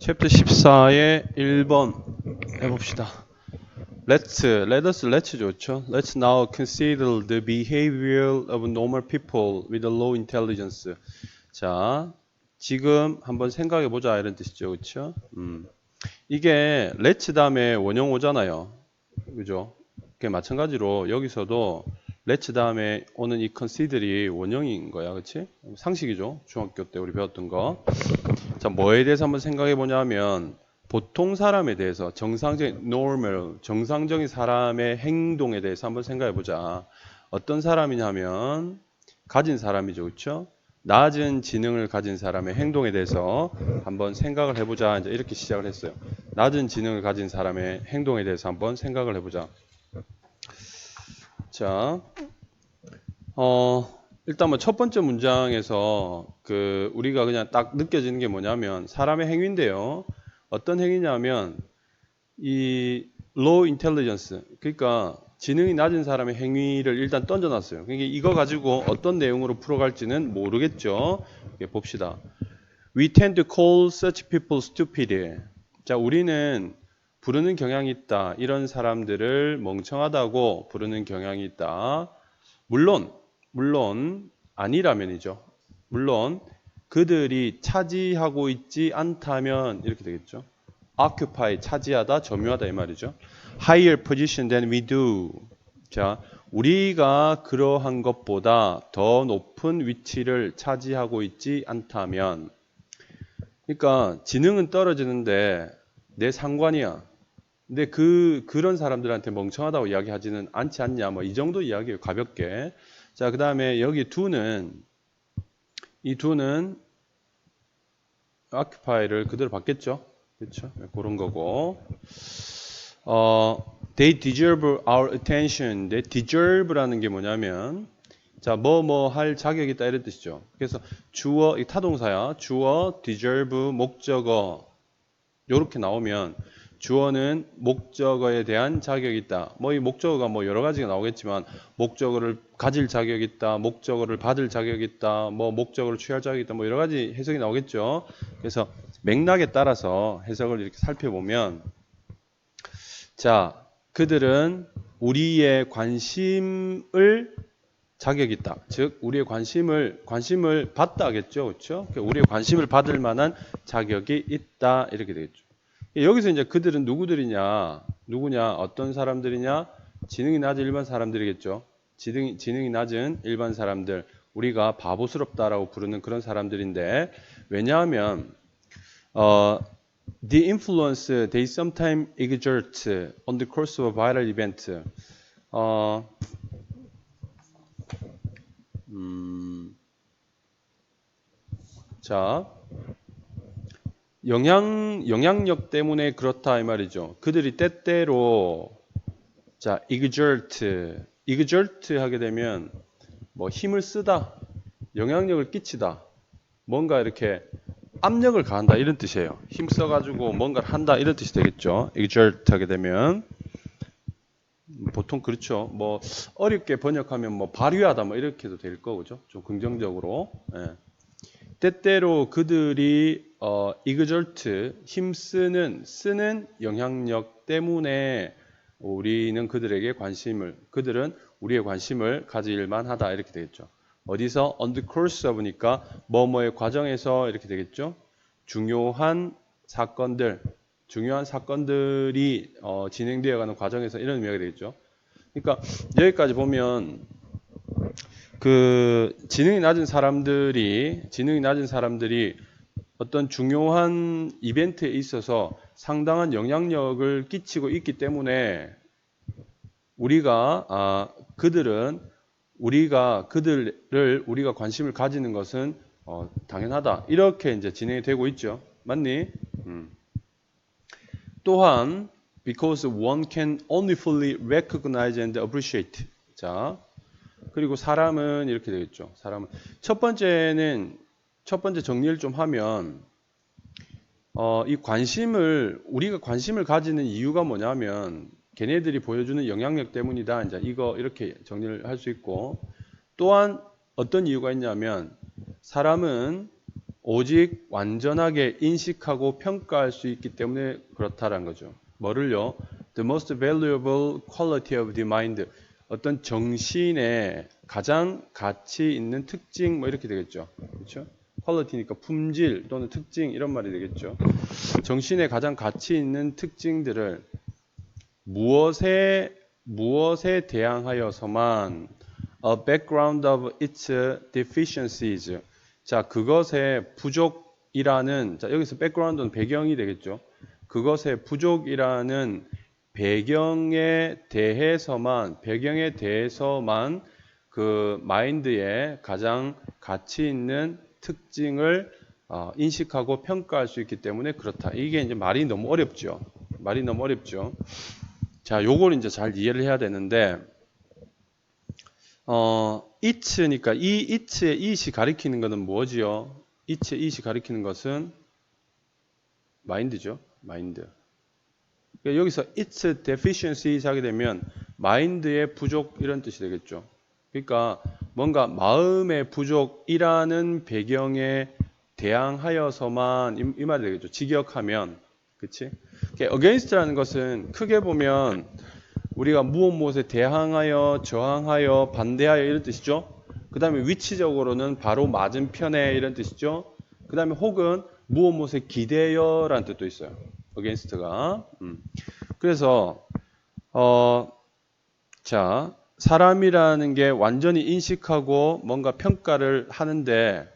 챕터 14의 1번 해봅시다. let's 좋죠. Let's now consider the behavior of normal people with low intelligence. 자, 지금 한번 생각해보자 이런 뜻이죠. 그렇죠? 이게 let's 다음에 원형 오잖아요. 그죠? 마찬가지로 여기서도 let's 다음에 오는 이 consider이 원형인 거야. 그렇지? 상식이죠. 중학교 때 우리 배웠던 거. 자, 뭐에 대해서 한번 생각해 보냐면 보통 사람에 대해서 정상적인 normal, 정상적인 사람의 행동에 대해서 한번 생각해 보자. 어떤 사람이냐면 가진 사람이죠. 그렇죠? 낮은 지능을 가진 사람의 행동에 대해서 한번 생각을 해보자. 이제 이렇게 시작을 했어요. 낮은 지능을 가진 사람의 행동에 대해서 한번 생각을 해보자. 자, 일단 뭐 첫 번째 문장에서 우리가 그냥 딱 느껴지는 게 뭐냐면 사람의 행위인데요. 어떤 행위냐면 이 low intelligence, 그러니까 지능이 낮은 사람의 행위를 일단 던져놨어요. 그러니까 이거 가지고 어떤 내용으로 풀어갈지는 모르겠죠. 봅시다. We tend to call such people stupid. 자, 우리는 부르는 경향이 있다. 이런 사람들을 멍청하다고 부르는 경향이 있다. 물론 아니라면이죠. 물론 그들이 차지하고 있지 않다면 이렇게 되겠죠. occupy, 차지하다, 점유하다 이 말이죠. higher position than we do. 자, 우리가 그러한 것보다 더 높은 위치를 차지하고 있지 않다면, 그러니까 지능은 떨어지는데 내 상관이야. 근데 그런 사람들한테 멍청하다고 이야기하지는 않지 않냐. 뭐 이 정도 이야기예요. 가볍게. 자, 그 다음에 여기 이 두는 occupy를 그대로 받겠죠. 그렇죠? 그런 거고. They deserve our attention. They deserve라는 게 뭐냐면, 자, 뭐 할 자격이 있다 이런 뜻이죠. 그래서 주어, 이 타동사야. 주어, deserve, 목적어. 요렇게 나오면 주어는 목적어에 대한 자격이 있다. 뭐 이 목적어가 뭐 여러 가지가 나오겠지만 목적어를 가질 자격이 있다. 목적어를 받을 자격이 있다. 뭐 목적어를 취할 자격이 있다. 뭐 여러 가지 해석이 나오겠죠. 그래서 맥락에 따라서 해석을 이렇게 살펴보면, 자, 그들은 우리의 관심을 자격이 있다. 즉 우리의 관심을 받다겠죠. 그렇죠? 우리의 관심을 받을 만한 자격이 있다. 이렇게 되겠죠. 여기서 이제 그들은 누구냐? 어떤 사람들이냐? 지능이 낮은 일반 사람들이겠죠. 지능이 낮은 일반 사람들. 우리가 바보스럽다라고 부르는 그런 사람들인데, 왜냐하면 the influence they sometimes exert on the course of a viral event. 자, 영향력 때문에 그렇다 이 말이죠. 그들이 때때로 자, exert 하게 되면 뭐 힘을 쓰다, 영향력을 끼치다, 뭔가 이렇게 압력을 가한다 이런 뜻이에요. 힘 써가지고 뭔가를 한다 이런 뜻이 되겠죠. exert 하게 되면 보통 그렇죠. 뭐 어렵게 번역하면 뭐 발휘하다 뭐 이렇게도 될 거죠. 좀 긍정적으로. 예. 때때로 그들이 exert 쓰는 영향력 때문에 우리는 그들은 우리의 관심을 가질 만하다 이렇게 되겠죠. 어디서 on the course of니까 뭐뭐의 과정에서 이렇게 되겠죠. 중요한 사건들이 진행되어 가는 과정에서 이런 의미가 되겠죠. 그러니까 여기까지 보면 지능이 낮은 사람들이 어떤 중요한 이벤트에 있어서 상당한 영향력을 끼치고 있기 때문에 우리가 우리가 관심을 가지는 것은 당연하다. 이렇게 이제 진행이 되고 있죠. 맞니? 또한 because one can only fully recognize and appreciate. 자, 그리고 사람은 이렇게 되겠죠. 첫 번째 정리를 좀 하면 우리가 관심을 가지는 이유가 뭐냐면 걔네들이 보여주는 영향력 때문이다. 이제 이렇게 정리를 할 수 있고, 또한 어떤 이유가 있냐면 사람은 오직 완전하게 인식하고 평가할 수 있기 때문에 그렇다라는 거죠. 뭐를요? The most valuable quality of the mind. 어떤 정신의 가장 가치 있는 특징 뭐 이렇게 되겠죠. 그렇죠? quality니까 품질 또는 특징 이런 말이 되겠죠. 정신의 가장 가치 있는 특징들을 무엇에 대항하여서만 a background of its deficiencies. 자, 그것의 부족이라는, 자, 여기서 background는 배경이 되겠죠. 그것의 부족이라는 배경에 대해서만 그 마인드의 가장 가치 있는 특징을 인식하고 평가할 수 있기 때문에 그렇다. 이게 이제 말이 너무 어렵죠. 자, 요걸 이제 잘 이해를 해야 되는데, it니까 이 it의 it이 가리키는 것은 뭐지요? it의 it이 가리키는 것은 마인드죠. 마인드. 그러니까 여기서 its deficiencies 하게 되면 마인드의 부족 이런 뜻이 되겠죠. 그러니까 뭔가 마음의 부족이라는 배경에 대항하여서만 이 말이 되겠죠. 직역하면. 그치? against라는 것은 크게 보면 우리가 무엇에 대항하여, 저항하여, 반대하여 이런 뜻이죠. 그 다음에 위치적으로는 바로 맞은편에 이런 뜻이죠. 그 다음에 혹은 무엇에 기대어 라는 뜻도 있어요. against가. 그래서 자, 사람이라는 게 완전히 인식하고 뭔가 평가를 하는데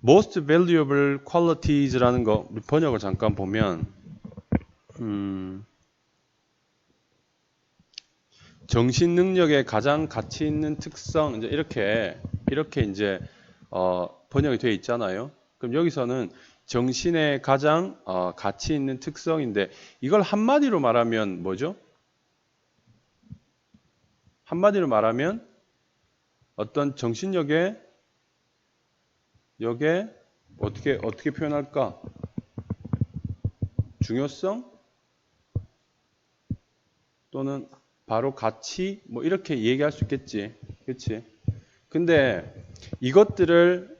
most valuable qualities라는 거 우리 번역을 잠깐 보면 정신 능력의 가장 가치 있는 특성 이제 이렇게 이제 번역이 되어 있잖아요. 그럼 여기서는 정신의 가장 가치 있는 특성인데 이걸 한마디로 말하면 뭐죠? 한마디로 말하면 어떤 정신력의 어떻게 표현할까? 중요성 또는 바로 가치 뭐 이렇게 얘기할 수 있겠지. 그렇지? 근데 이것들을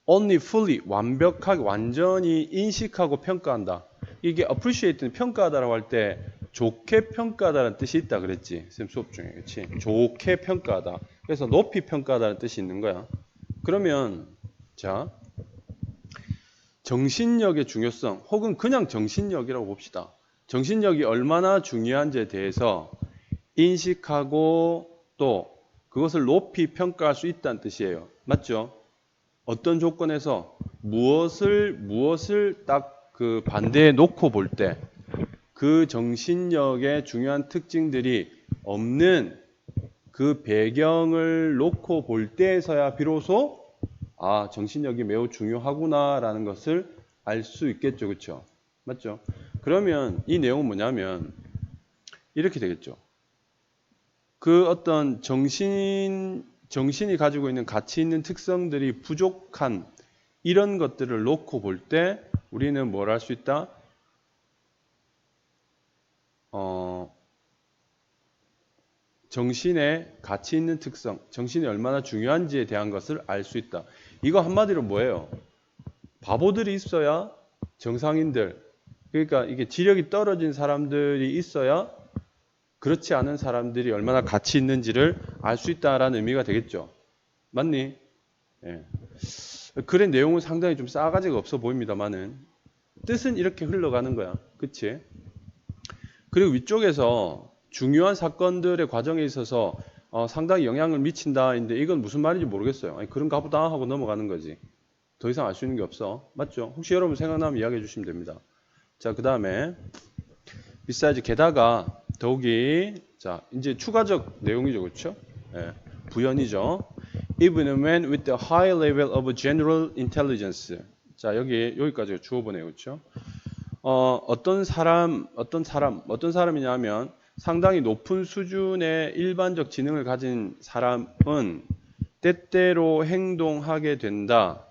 only fully 완벽하게 완전히 인식하고 평가한다. 이게 appreciate는 평가하다라고 할 때 좋게 평가하다는 뜻이 있다 그랬지. 쌤 수업 중에. 그렇지? 좋게 평가하다. 그래서 높이 평가하다는 뜻이 있는 거야. 그러면 자 정신력의 중요성 혹은 그냥 정신력이라고 봅시다. 정신력이 얼마나 중요한지에 대해서 인식하고 또 그것을 높이 평가할 수 있다는 뜻이에요. 맞죠? 어떤 조건에서 무엇을 딱 그 반대에 놓고 볼 때 그 정신력의 중요한 특징들이 없는 그 배경을 놓고 볼 때에서야 비로소 정신력이 매우 중요하구나라는 것을 알 수 있겠죠. 그렇죠? 맞죠? 그러면 이 내용은 뭐냐면 이렇게 되겠죠. 그 어떤 정신이 가지고 있는 가치 있는 특성들이 부족한 이런 것들을 놓고 볼 때 우리는 뭘 할 수 있다? 정신의 가치 있는 특성, 정신이 얼마나 중요한지에 대한 것을 알 수 있다. 이거 한마디로 뭐예요? 바보들이 있어야 정상인들, 그러니까 이게 지력이 떨어진 사람들이 있어야 그렇지 않은 사람들이 얼마나 가치 있는지를 알 수 있다라는 의미가 되겠죠. 맞니? 예. 글의 내용은 상당히 좀 싸가지가 없어 보입니다만은 뜻은 이렇게 흘러가는 거야. 그치? 그리고 위쪽에서 중요한 사건들의 과정에 있어서 상당히 영향을 미친다인데 이건 무슨 말인지 모르겠어요. 아니, 그런가 보다 하고 넘어가는 거지. 더 이상 알 수 있는 게 없어. 맞죠? 혹시 여러분 생각나면 이야기해 주시면 됩니다. 자, 그 다음에 besides 게다가 더욱이 자 이제 추가적 내용이죠. 그렇죠? 예, 부연이죠. Even when with a high level of general intelligence. 자, 여기까지가 주어보네요. 그렇죠? 어떤 사람이냐면 상당히 높은 수준의 일반적 지능을 가진 사람은 때때로 행동하게 된다.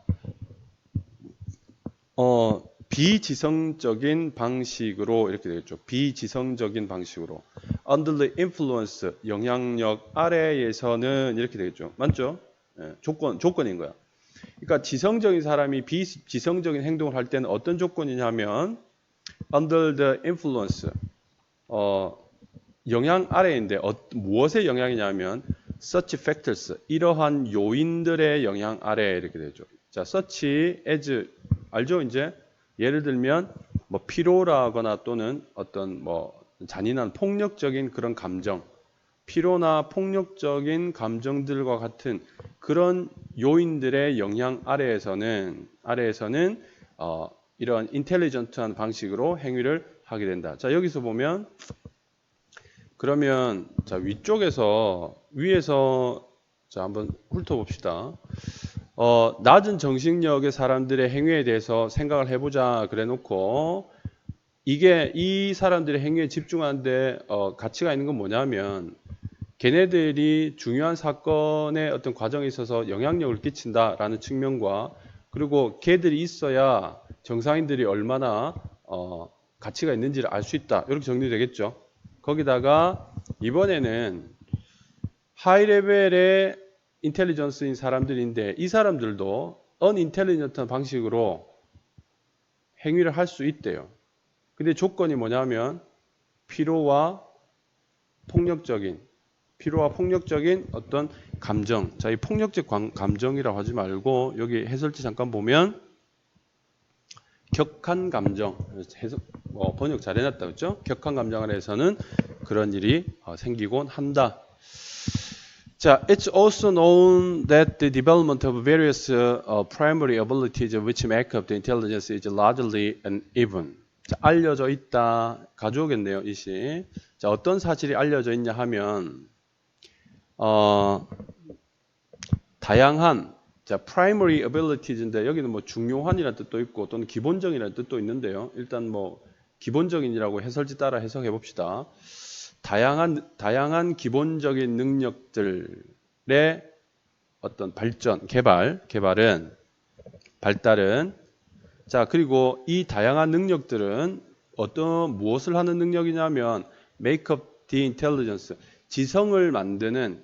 비지성적인 방식으로 이렇게 되겠죠. 비지성적인 방식으로. Under the influence, 영향력 아래에서는 이렇게 되겠죠. 맞죠? 예, 조건인 거야. 그러니까 지성적인 사람이 비지성적인 행동을 할 때는 어떤 조건이냐면 under the influence 영향 아래인데 무엇의 영향이냐면 such factors 이러한 요인들의 영향 아래 이렇게 되죠. 자, such as 알죠? 이제 예를 들면 뭐 피로라거나 또는 어떤 뭐 잔인한 폭력적인 그런 감정, 피로나 폭력적인 감정들과 같은 그런 요인들의 영향 아래에서는 이런 인텔리전트한 방식으로 행위를 하게 된다. 자, 여기서 보면 그러면 자, 위에서 자, 한번 훑어봅시다. 낮은 정신력의 사람들의 행위에 대해서 생각을 해보자 그래 놓고 이게 이 사람들의 행위에 집중하는데 가치가 있는 건 뭐냐면 걔네들이 중요한 사건의 어떤 과정에 있어서 영향력을 끼친다라는 측면과 그리고 걔들이 있어야 정상인들이 얼마나 가치가 있는지를 알 수 있다. 이렇게 정리되겠죠. 거기다가 이번에는 하이 레벨의 인텔리전스인 사람들인데 이 사람들도 언인텔리전트한 방식으로 행위를 할 수 있대요. 근데 조건이 뭐냐면 피로와 폭력적인 어떤 감정. 자, 이 폭력적 감정이라고 하지 말고 여기 해설지 잠깐 보면 격한 감정. 번역 잘 해놨다 그렇죠? 격한 감정 안에서는 그런 일이 생기곤 한다. 자, it's also known that the development of various primary abilities which make up the intelligence is largely uneven. 자, 알려져 있다. 가져오겠네요, 이 시. 자, 어떤 사실이 알려져 있냐 하면 다양한 자, primary abilities인데 여기는 뭐 중요한이라는 뜻도 있고 또는 기본적이라는 뜻도 있는데요. 일단 뭐 기본적인이라고 해설지 따라 해석해 봅시다. 다양한 기본적인 능력들의 어떤 발달은 자, 그리고 이 다양한 능력들은 무엇을 하는 능력이냐면 make up the intelligence 지성을 만드는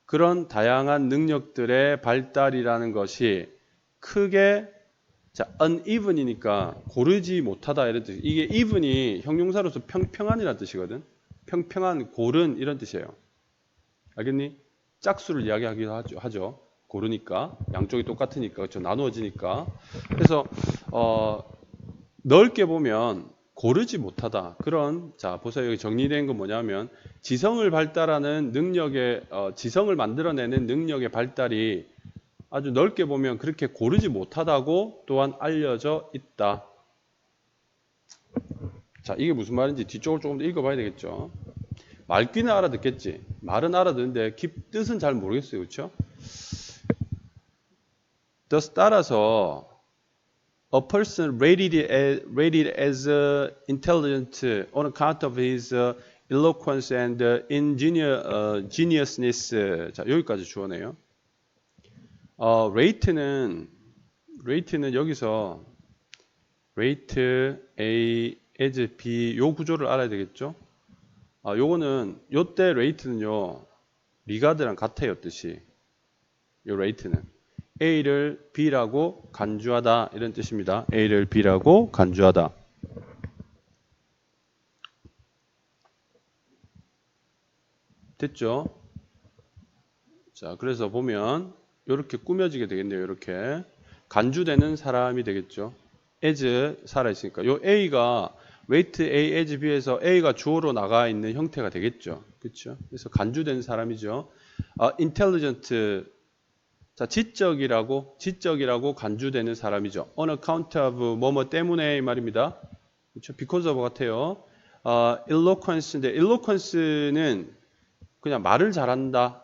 그런 다양한 능력들의 발달이라는 것이 크게 자, uneven이니까 고르지 못하다 이런 뜻. 이게 even이 형용사로서 평평한이라는 뜻이거든. 평평한, 고른 이런 뜻이에요. 알겠니? 짝수를 이야기하기도 하죠. 고르니까 양쪽이 똑같으니까 그렇죠. 나누어지니까. 그래서 넓게 보면 고르지 못하다. 그런 자 보세요. 여기 정리된 건 뭐냐면 지성을 발달하는 능력의 지성을 만들어내는 능력의 발달이 아주 넓게 보면 그렇게 고르지 못하다고 또한 알려져 있다. 자, 이게 무슨 말인지 뒤쪽을 조금 더 읽어봐야 되겠죠. 말귀는 알아듣겠지. 말은 알아듣는데 뜻은 잘 모르겠어요. 그렇죠? thus 따라서 a person rated as intelligent on account of his eloquence and ingeniousness. 자, 여기까지 주어네요. rate는 여기서 rate A as B 요 구조를 알아야 되겠죠. 요거는 요때 rate는요 regard랑 같아요 뜻이. 요 rate는 A를 B라고 간주하다 이런 뜻입니다. A를 B라고 간주하다. 됐죠? 자, 그래서 보면 이렇게 꾸며지게 되겠네요. 이렇게 간주되는 사람이 되겠죠. as 살아있으니까 요 A가 weight A as B에서 A가 주어로 나가 있는 형태가 되겠죠. 그렇죠? 그래서 간주된 사람이죠. intelligent 자, 지적이라고 간주되는 사람이죠. on account of 뭐뭐 때문에 이 말입니다. 그렇죠? because of 같아요. eloquence인데 eloquence는 그냥 말을 잘한다.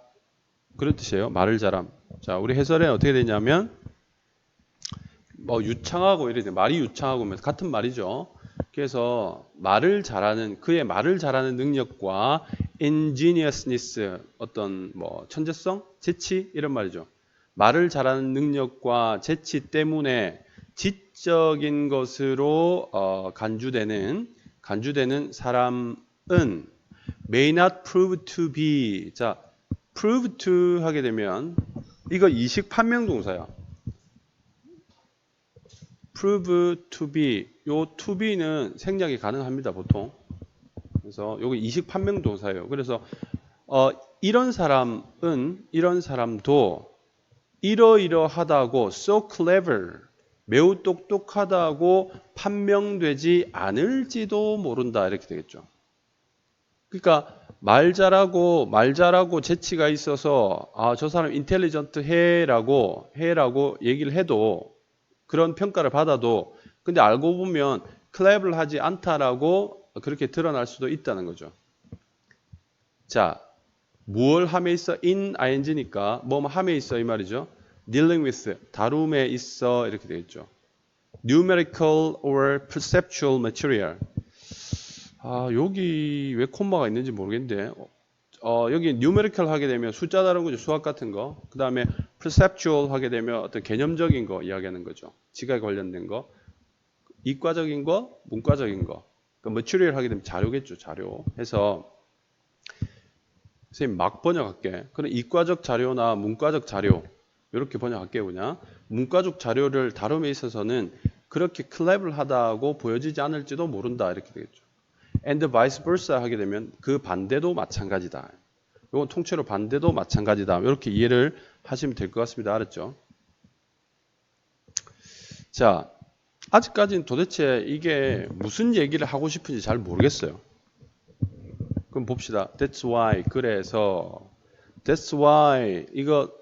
그런 뜻이에요. 말을 잘함. 자, 우리 해설에는 어떻게 되냐면 뭐 유창하고 이래 말이 유창하고 같은 말이죠. 그래서 그의 말을 잘하는 능력과 ingeniousness 어떤 뭐 천재성, 재치 이런 말이죠. 말을 잘하는 능력과 재치 때문에 지적인 것으로 간주되는 사람은 may not prove to be 자 prove to 하게 되면 이거 이식 판명 동사야. prove to be. 요 to be는 생략이 가능합니다, 보통. 그래서 요거 이식 판명 동사예요. 그래서 이런 사람도 이러이러하다고 so clever, 매우 똑똑하다고 판명되지 않을지도 모른다. 이렇게 되겠죠. 그러니까 말 잘하고 재치가 있어서 저 사람 인텔리전트 해라고 얘기를 해도 그런 평가를 받아도 근데 알고 보면 clever하지 않다라고 그렇게 드러날 수도 있다는 거죠. 자, 무얼 함에 있어? in ing니까 뭐 함에 있어 이 말이죠. dealing with 다룸에 있어 이렇게 되겠죠. numerical or perceptual material. 여기 왜 콤마가 있는지 모르겠는데 여기 numerical 하게 되면 숫자 다른 거죠. 수학 같은 거. 그 다음에 perceptual 하게 되면 어떤 개념적인 거 이야기하는 거죠. 지각에 관련된 거. 이과적인 거, 문과적인 거. 그러니까 material 하게 되면 자료겠죠. 자료. 해서 선생님 막 번역할게. 그럼 이과적 자료나 문과적 자료 이렇게 번역할게요. 그냥 문과적 자료를 다룸에 있어서는 그렇게 clever하다고 보여지지 않을지도 모른다. 이렇게 되겠죠. and vice versa 하게 되면 그 반대도 마찬가지다. 이건 통째로 반대도 마찬가지다. 이렇게 이해를 하시면 될 것 같습니다. 알았죠? 자, 아직까지는 도대체 이게 무슨 얘기를 하고 싶은지 잘 모르겠어요. 그럼 봅시다. That's why. 그래서 That's why. 이거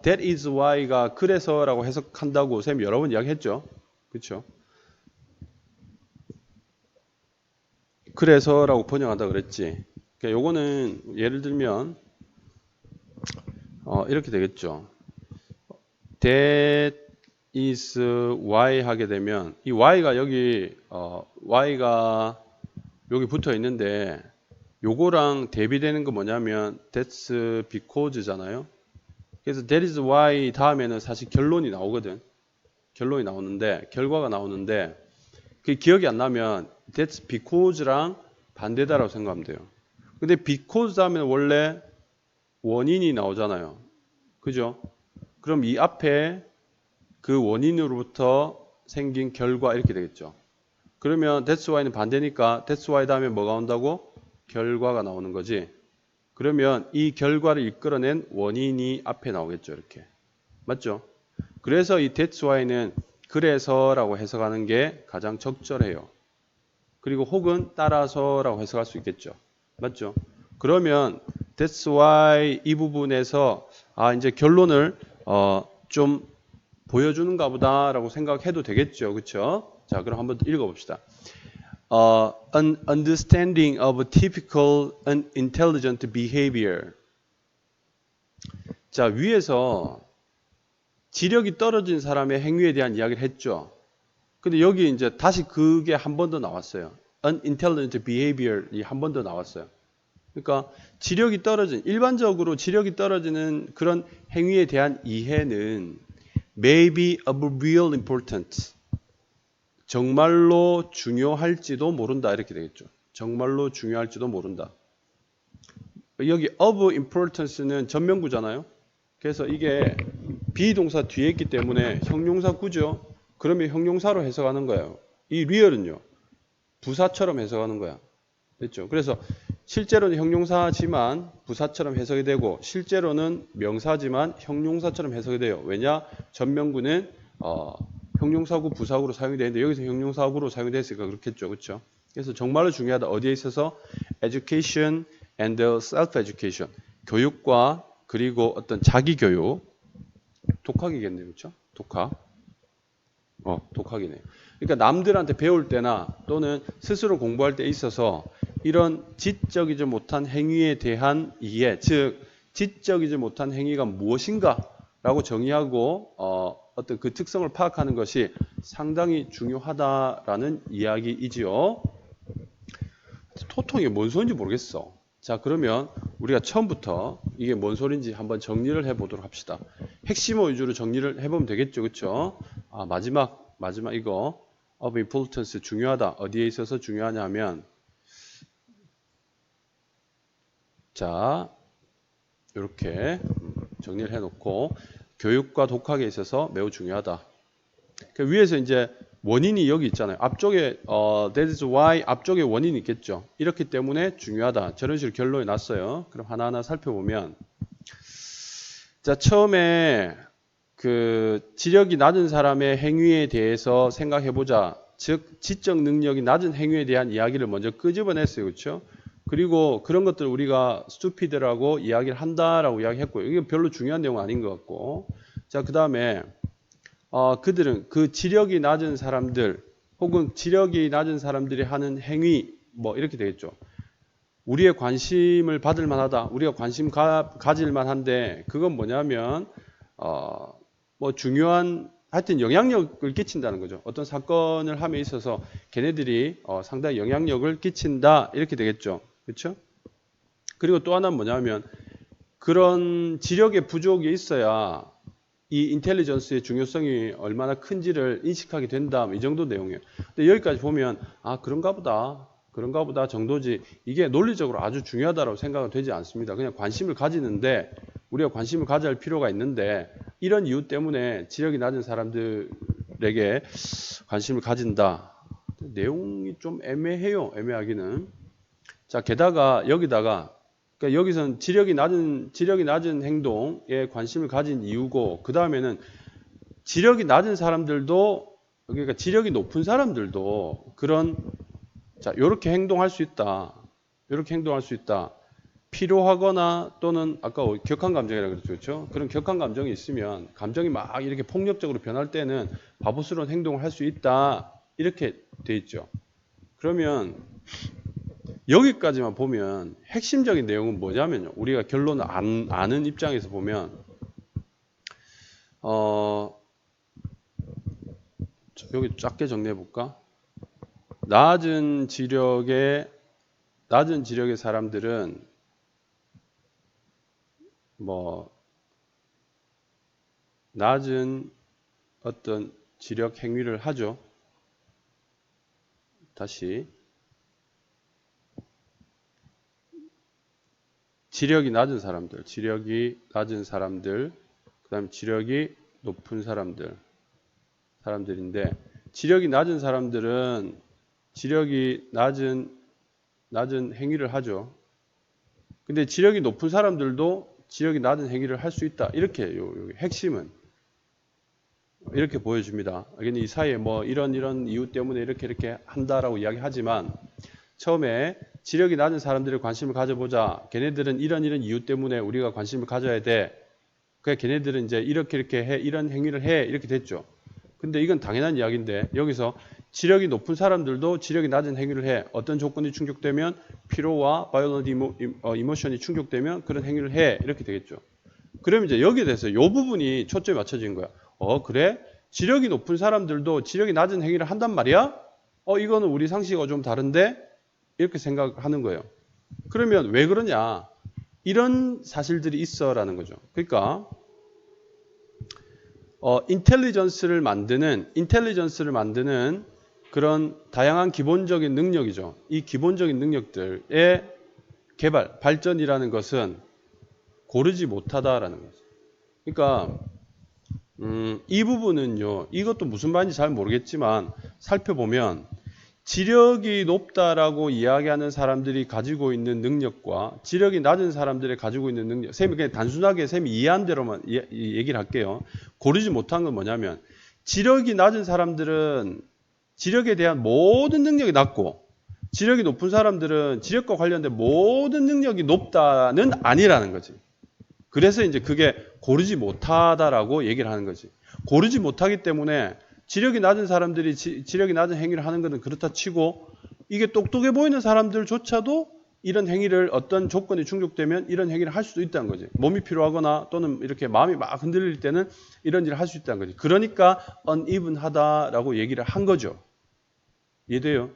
that is why가 그래서라고 해석한다고 쌤 여러 번 이야기했죠. 그렇죠? 그래서라고 번역한다 그랬지. 그러니까 요거는 예를 들면 이렇게 되겠죠. That is why 하게 되면 이 y가 여기 y가 여기 붙어 있는데 요거랑 대비되는 거 뭐냐면 that's because잖아요. 그래서 that is why 다음에는 사실 결론이 나오거든. 결론이 나오는데 결과가 나오는데 그 기억이 안 나면 that's because랑 반대다라고 생각하면 돼요. 근데 because 다음에 원래 원인이 나오잖아요. 그죠? 그럼 이 앞에 그 원인으로부터 생긴 결과 이렇게 되겠죠. 그러면 that's why는 반대니까 that's why 다음에 뭐가 온다고? 결과가 나오는 거지. 그러면 이 결과를 이끌어낸 원인이 앞에 나오겠죠. 이렇게. 맞죠? 그래서 이 that's why는 그래서라고 해석하는 게 가장 적절해요. 그리고 혹은 따라서라고 해석할 수 있겠죠. 맞죠? 그러면 that's why 이 부분에서 이제 결론을 좀 보여주는가 보다라고 생각해도 되겠죠. 그렇죠? 자, 그럼 한번 읽어봅시다. An understanding of typical unintelligent behavior. 자, 위에서 지력이 떨어진 사람의 행위에 대한 이야기를 했죠. 근데 여기 이제 다시 그게 한 번 더 나왔어요. unintelligent behavior이 한 번 더 나왔어요. 그러니까 지력이 떨어진, 일반적으로 지력이 떨어지는 그런 행위에 대한 이해는 may be of real importance. 정말로 중요할지도 모른다. 이렇게 되겠죠. 정말로 중요할지도 모른다. 여기 of importance는 전면구잖아요. 그래서 이게 비동사 뒤에 있기 때문에 형용사 구죠. 그러면 형용사로 해석하는 거예요. 이 real은요. 부사처럼 해석하는 거야. 됐죠? 그래서 실제로는 형용사지만 부사처럼 해석이 되고 실제로는 명사지만 형용사처럼 해석이 돼요. 왜냐? 전면구는 형용사구, 부사구로 사용이 되는데 여기서 형용사구로 사용이 됐으니까 그렇겠죠. 그렇죠? 그래서 정말로 중요하다. 어디에 있어서? education and self-education. 교육과 그리고 어떤 자기교육. 독학이겠네요. 그렇죠? 독학. 독학이네요. 그러니까 남들한테 배울 때나 또는 스스로 공부할 때 있어서 이런 지적이지 못한 행위에 대한 이해, 즉 지적이지 못한 행위가 무엇인가라고 정의하고 어떤 그 특성을 파악하는 것이 상당히 중요하다라는 이야기이지요. 토통이 뭔 소리인지 모르겠어. 자, 그러면 우리가 처음부터 이게 뭔 소리인지 한번 정리를 해보도록 합시다. 핵심어 위주로 정리를 해보면 되겠죠. 그렇죠? 마지막 이거 of importance 중요하다. 어디에 있어서 중요하냐 하면 자, 이렇게 정리를 해놓고 교육과 독학에 있어서 매우 중요하다. 그 위에서 이제 원인이 여기 있잖아요. 앞쪽에 that is why 앞쪽에 원인이 있겠죠. 이렇기 때문에 중요하다. 저런 식으로 결론이 났어요. 그럼 하나하나 살펴보면 자, 처음에 그 지력이 낮은 사람의 행위에 대해서 생각해 보자. 즉 지적 능력이 낮은 행위에 대한 이야기를 먼저 끄집어냈어요. 그렇죠? 그리고 그런 것들 우리가 stupid라고 이야기를 한다라고 이야기했고요. 이게 별로 중요한 내용은 아닌 것 같고. 자, 그다음에 그들은 그 지력이 낮은 사람들 혹은 지력이 낮은 사람들이 하는 행위 뭐 이렇게 되겠죠. 우리의 관심을 받을 만하다. 우리가 관심 가질 만한데 그건 뭐냐면 뭐 중요한 하여튼 영향력을 끼친다는 거죠. 어떤 사건을 함에 있어서 걔네들이 상당히 영향력을 끼친다 이렇게 되겠죠. 그렇죠? 그리고 또 하나는 뭐냐면 그런 지력의 부족이 있어야 이 인텔리전스의 중요성이 얼마나 큰지를 인식하게 된다. 이 정도 내용이에요. 근데 여기까지 보면 그런가 보다 정도지 이게 논리적으로 아주 중요하다고 생각은 되지 않습니다. 그냥 관심을 가지는데 우리가 관심을 가져야 할 필요가 있는데 이런 이유 때문에 지력이 낮은 사람들에게 관심을 가진다. 내용이 좀 애매해요. 애매하기는. 자, 게다가 여기다가 그러니까 여기서는 지력이 낮은 행동에 관심을 가진 이유고 그 다음에는 지력이 낮은 사람들도 그러니까 지력이 높은 사람들도 그런 자, 요렇게 행동할 수 있다. 요렇게 행동할 수 있다. 필요하거나 또는 아까 격한 감정이라고 그랬죠. 그렇죠? 그런 격한 감정이 있으면 감정이 막 이렇게 폭력적으로 변할 때는 바보스러운 행동을 할 수 있다. 이렇게 돼 있죠. 그러면 여기까지만 보면 핵심적인 내용은 뭐냐면요. 우리가 결론을 아는 입장에서 보면 여기 작게 정리해 볼까? 낮은 지력의 사람들은 뭐 낮은 어떤 지력 행위를 하죠. 다시 지력이 낮은 사람들, 그다음에 지력이 높은 사람들인데 지력이 낮은 사람들은 지력이 낮은 행위를 하죠. 근데 지력이 높은 사람들도 지력이 낮은 행위를 할 수 있다. 이렇게 여기 핵심은 이렇게 보여줍니다. 이 사이에 뭐 이런 이유 때문에 이렇게 한다라고 이야기하지만 처음에 지력이 낮은 사람들의 관심을 가져보자. 걔네들은 이런 이유 때문에 우리가 관심을 가져야 돼. 그러니까 걔네들은 이제 이렇게 해, 이런 행위를 해 이렇게 됐죠. 근데 이건 당연한 이야기인데 여기서 지력이 높은 사람들도 지력이 낮은 행위를 해. 어떤 조건이 충족되면 피로와 바이올런트 이모션이 충족되면 그런 행위를 해. 이렇게 되겠죠. 그러면 이제 여기에 대해서 이 부분이 초점이 맞춰진 거야. 그래? 지력이 높은 사람들도 지력이 낮은 행위를 한단 말이야? 이거는 우리 상식과 좀 다른데? 이렇게 생각하는 거예요. 그러면 왜 그러냐? 이런 사실들이 있어라는 거죠. 그러니까 인텔리전스를 만드는 그런 다양한 기본적인 능력이죠. 이 기본적인 능력들의 발전이라는 것은 고르지 못하다라는 거죠. 그러니까 이 부분은요. 이것도 무슨 말인지 잘 모르겠지만 살펴보면 지력이 높다라고 이야기하는 사람들이 가지고 있는 능력과 지력이 낮은 사람들이 가지고 있는 능력, 쌤이 그냥 단순하게 쌤이 이해한 대로만 얘기를 할게요. 고르지 못한 건 뭐냐면 지력이 낮은 사람들은 지력에 대한 모든 능력이 낮고 지력이 높은 사람들은 지력과 관련된 모든 능력이 높다는 아니라는 거지. 그래서 이제 그게 고르지 못하다라고 얘기를 하는 거지. 고르지 못하기 때문에 지력이 낮은 사람들이 지력이 낮은 행위를 하는 것은 그렇다 치고 이게 똑똑해 보이는 사람들조차도 이런 행위를 어떤 조건이 충족되면 이런 행위를 할 수도 있다는 거지. 몸이 피로하거나 또는 이렇게 마음이 막 흔들릴 때는 이런 일을 할 수 있다는 거지. 그러니까 uneven하다라고 얘기를 한 거죠. 이해돼요?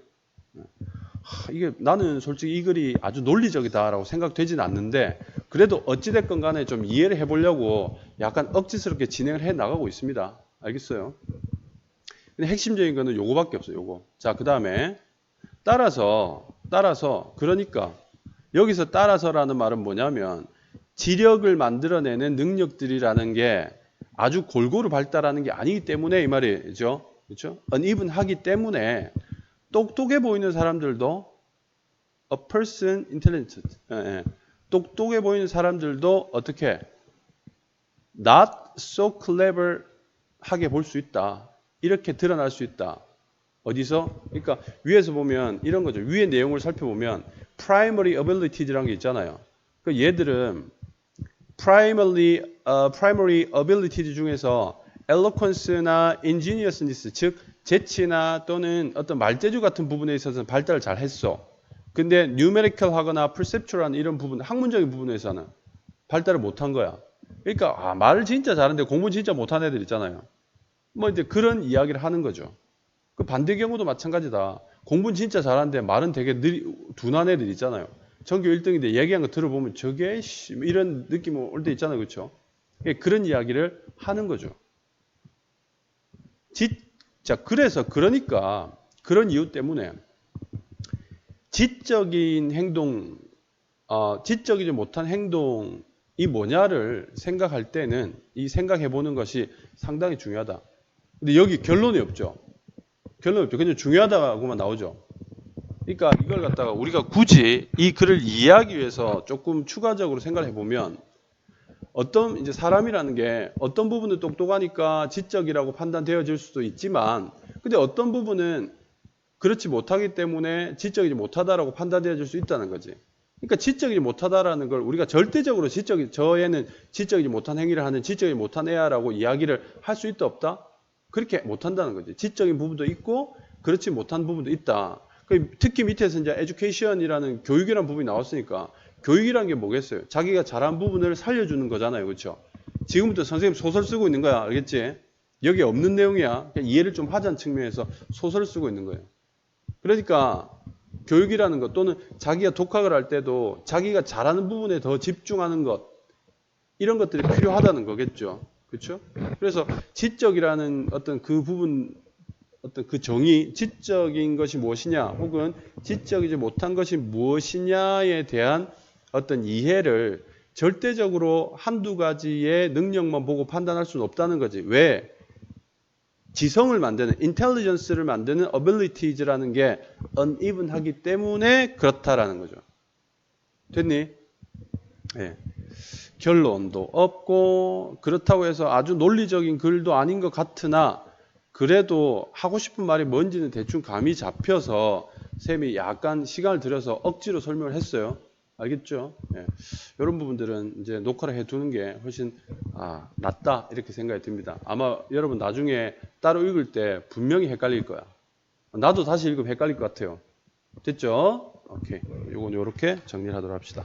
이게 나는 솔직히 이 글이 아주 논리적이다라고 생각되지는 않는데 그래도 어찌됐건 간에 좀 이해를 해보려고 약간 억지스럽게 진행을 해 나가고 있습니다. 알겠어요? 근데 핵심적인 거는 요거밖에 없어요. 요거. 자, 그 다음에 따라서 그러니까 여기서 따라서라는 말은 뭐냐면 지력을 만들어내는 능력들이라는 게 아주 골고루 발달하는 게 아니기 때문에 이 말이죠. 그렇죠? uneven하기 때문에 똑똑해 보이는 사람들도 a person intelligent. 똑똑해 보이는 사람들도 어떻게 not so clever 하게 볼 수 있다. 이렇게 드러날 수 있다. 어디서? 그러니까 위에서 보면 이런 거죠. 위의 내용을 살펴보면 primary abilities라는 게 있잖아요. 그 얘들은 primary abilities 중에서 eloquence나 ingeniousness, 즉 재치나 또는 어떤 말재주 같은 부분에 있어서는 발달을 잘 했어. 근데 numerical 하거나 perceptual한 이런 부분, 학문적인 부분에서는 발달을 못한 거야. 그러니까 말을 진짜 잘하는데 공부 진짜 못한 애들 있잖아요. 뭐 이제 그런 이야기를 하는 거죠. 그 반대 경우도 마찬가지다. 공부는 진짜 잘하는데 말은 되게 둔한 애들 있잖아요. 전교 1등인데 얘기한 거 들어보면 저게 이런 느낌 올 때 있잖아요. 그렇죠? 그런 이야기를 하는 거죠. 자, 그러니까 그런 이유 때문에 지적인 행동, 지적이지 못한 행동이 뭐냐를 생각할 때는 이 생각해 보는 것이 상당히 중요하다. 근데 여기 결론이 없죠. 결론이 없죠. 그냥 중요하다고만 나오죠. 그러니까 이걸 갖다가 우리가 굳이 이 글을 이해하기 위해서 조금 추가적으로 생각을 해보면 어떤 이제 사람이라는 게 어떤 부분은 똑똑하니까 지적이라고 판단되어질 수도 있지만 근데 어떤 부분은 그렇지 못하기 때문에 지적이지 못하다라고 판단되어질 수 있다는 거지. 그러니까 지적이지 못하다라는 걸 우리가 절대적으로 저 애는 지적이지 못한 행위를 하는 지적이지 못한 애야라고 이야기를 할 수 있다 없다? 그렇게 못한다는 거지. 지적인 부분도 있고 그렇지 못한 부분도 있다. 특히 밑에서 이제 education이라는 교육이라는 부분이 나왔으니까 교육이라는 게 뭐겠어요? 자기가 잘한 부분을 살려주는 거잖아요. 그렇죠? 지금부터 선생님 소설 쓰고 있는 거야. 알겠지? 여기 없는 내용이야. 그냥 이해를 좀 하자는 측면에서 소설을 쓰고 있는 거예요. 그러니까 교육이라는 것 또는 자기가 독학을 할 때도 자기가 잘하는 부분에 더 집중하는 것 이런 것들이 필요하다는 거겠죠. 그렇죠? 그래서 지적이라는 어떤 그 부분 어떤 그 정의, 지적인 것이 무엇이냐 혹은 지적이지 못한 것이 무엇이냐에 대한 어떤 이해를 절대적으로 한두 가지의 능력만 보고 판단할 수는 없다는 거지. 왜? 지성을 만드는, intelligence를 만드는 abilities라는 게 uneven하기 때문에 그렇다라는 거죠. 됐니? 네. 결론도 없고 그렇다고 해서 아주 논리적인 글도 아닌 것 같으나 그래도 하고 싶은 말이 뭔지는 대충 감이 잡혀서 쌤이 약간 시간을 들여서 억지로 설명을 했어요. 알겠죠? 예. 이런 부분들은 이제 녹화를 해두는 게 훨씬 낫다 이렇게 생각이 듭니다. 아마 여러분 나중에 따로 읽을 때 분명히 헷갈릴 거야. 나도 다시 읽으면 헷갈릴 것 같아요. 됐죠? 오케이. 요건 요렇게 정리를 하도록 합시다.